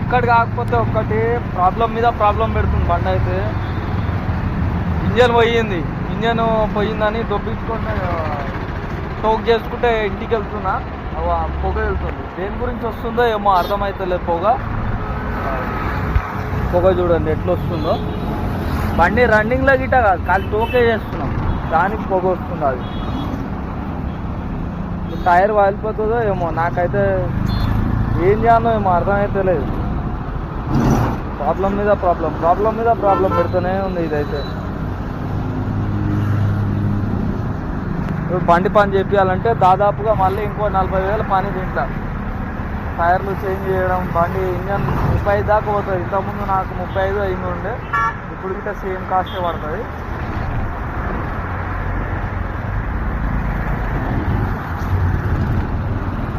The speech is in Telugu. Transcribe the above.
ఒక్కటి కాకపోతే ఒక్కటి ప్రాబ్లం మీద ప్రాబ్లం పెడుతుంది బండి అయితే. ఇంజన్ పోయిందని దొబ్బించుకుంటే టోక్ చేసుకుంటే ఇంటికి వెళ్తున్నా, పొగ వెళ్తుంది. దేని గురించి వస్తుందో ఏమో అర్థమవుతలేదు. పొగ చూడండి ఎట్లా వస్తుందో. బండి రన్నింగ్లో గిట్ట కాదు, ఖాళీ టోకే చేస్తున్నాం, దానికి పొగ వస్తుంది. అది టైర్ వాలిపోతుందో ఏమో, నాకైతే ఏం చేయాలో ఏమో అర్థమవుతలేదు. ప్రాబ్లం మీద ప్రాబ్లం పెడుతూనే ఉంది ఇదైతే. బండి పని చేయాలంటే దాదాపుగా మళ్ళీ ఇంకో 40,000 పని దీంట్లో. టైర్లు చేంజ్ చేయడం, బండి ఇంజన్ 35 దాకా పోతుంది. ఇంతకుముందు నాకు 35 అయింది ఉండే, ఇప్పుడు ఇంకా సేమ్ కాస్టే పడుతుంది.